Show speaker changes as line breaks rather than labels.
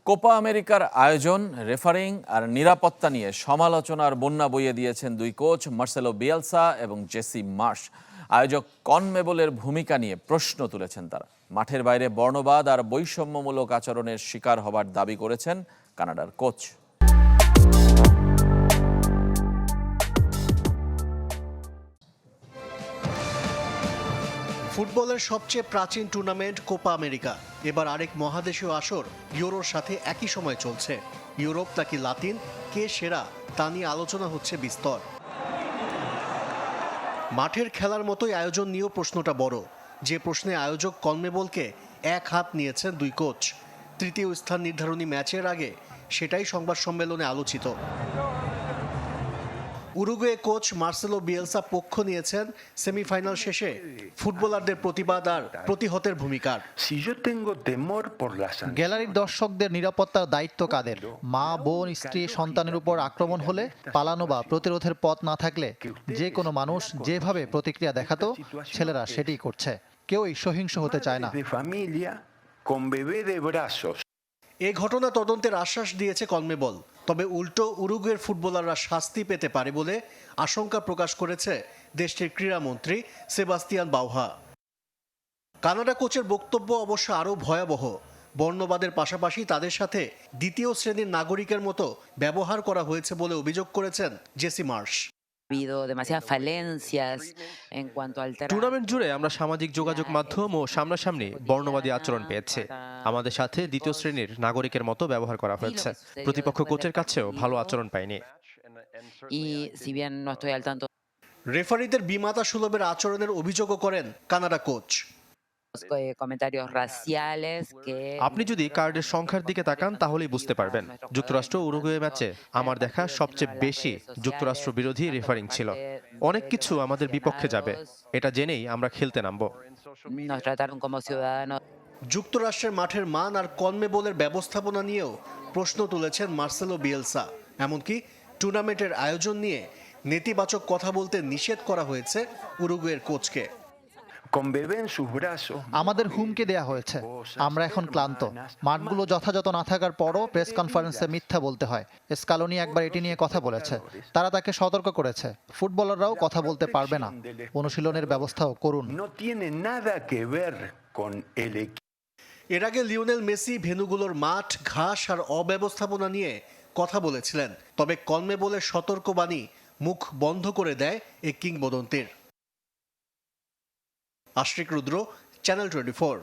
Copa আমেরিকার আয়োজন, referring আর নিরাপত্তা নিয়ে সমালোচনার বন্যা বইয়ে দিয়েছেন দুই কোচ মার্সেলো বিয়েলসা এবং জেসি মার্শ। আয়োজক কনমেবলের ভূমিকা নিয়ে প্রশ্ন তুলেছেন তারা। মাঠের বাইরে বর্ণবাদ আর বৈষম্যমূলক আচরণের শিকার হবার দাবি করেছেন কানাডার কোচ।
ফুটবলের সবচেয়ে প্রাচীন টুর্নামেন্ট কোপা আমেরিকা এবার আরেক মহাদেশীয় আসর ইউরোর সাথে একই সময় চলছে। ইউরোপ নাকি লাতিন, কে সেরা তা নিয়ে আলোচনা হচ্ছে বিস্তর। মাঠের খেলার মতোই আয়োজন নিয়েও প্রশ্নটা বড়, যে প্রশ্নে আয়োজক কনমেবলকে এক হাত নিয়েছেন দুই কোচ। তৃতীয় স্থান নির্ধারণী ম্যাচের আগে সেটাই সংবাদ সম্মেলনে আলোচিত। উরুগুয়ে কোচ মার্সেলো বিয়েলসা পক্ষ নিয়েছেন সেমিফাইনাল শেষে ফুটবলারদের প্রতিবাদ আর প্রতিহতের ভূমিকার।
গ্যালারির দর্শকদের নিরাপত্তার দায়িত্ব কাদের? মা, বোন, স্ত্রী, সন্তানের উপর আক্রমণ হলে পালানো বা প্রতিরোধের পথ না থাকলে যে কোনো মানুষ যেভাবে প্রতিক্রিয়া দেখাতো, ছেলেরা সেটাই করছে। কেউই সহিংস হতে চায় না।
এ ঘটনা তদন্তের আশ্বাস দিয়েছে কনমেবল, তবে উল্টো উরুগুয়ের ফুটবলাররা শাস্তি পেতে পারে বলে আশঙ্কা প্রকাশ করেছে দেশটির ক্রীড়ামন্ত্রী সেবাস্তিয়ান বাউহা। কানাডা কোচের বক্তব্য অবশ্য আরও ভয়াবহ। বর্ণবাদের পাশাপাশি তাদের সাথে দ্বিতীয় শ্রেণীর নাগরিকের মতো ব্যবহার করা হয়েছে বলে অভিযোগ করেছেন জেসি মার্শ।
টুর্নামেন্ট জুড়ে আমরা সামাজিক যোগাযোগ মাধ্যম ও সামনাসামনি বর্ণবাদী আচরণ পেয়েছি। আমাদের সাথে দ্বিতীয় শ্রেণীর নাগরিকের মতো ব্যবহার করা হয়েছে। প্রতিপক্ষ কোচের কাছেও ভালো আচরণ পাইনি।
রেফারিদের বিমাতা সুলভের আচরণের অভিযোগও করেন কানাডা কোচ।
আপনি যদি কার্ডের সংখ্যার দিকে তাকান তাহলেই বুঝতে পারবেন। যুক্তরাষ্ট্র উরুগুয়ে ম্যাচে আমার দেখা সবচেয়ে বেশি যুক্তরাষ্ট্র বিরোধী রেফারিং ছিল। অনেক কিছু আমাদের বিপক্ষে যাবে, এটা জেনেই আমরা খেলতে নামবো।
যুক্তরাষ্ট্রের মাঠের মান আর কনমেবলের ব্যবস্থাপনা নিয়েও প্রশ্ন তুলেছেন মার্সেলো বিয়েলসা। এমনকি টুর্নামেন্টের আয়োজন নিয়ে নেতিবাচক কথা বলতে নিষেধ করা হয়েছে উরুগুয়ের কোচকে।
আমাদের হুমকি দেয়া হয়েছে। আমরা এখন ক্লান্ত। মাঠগুলো যথাযথ না থাকার পরও প্রেস কনফারেন্সে মিথ্যা বলতে হয়। স্কালোনি একবার এটি নিয়ে কথা বলেছে। তারা তাকে সতর্ক করেছে, ফুটবলাররাও কথা বলতে পারবে না। অনুশীলনের ব্যবস্থাও করুন।
এর আগে লিওনেল মেসি ভেন্যুগুলোর মাঠ, ঘাস আর অব্যবস্থাপনা নিয়ে কথা বলেছিলেন। তবে কনমেবলের সতর্কবাণী মুখ বন্ধ করে দেয় এই কিংবদন্তির। আশরিক রুদ্র, চ্যানেল 24।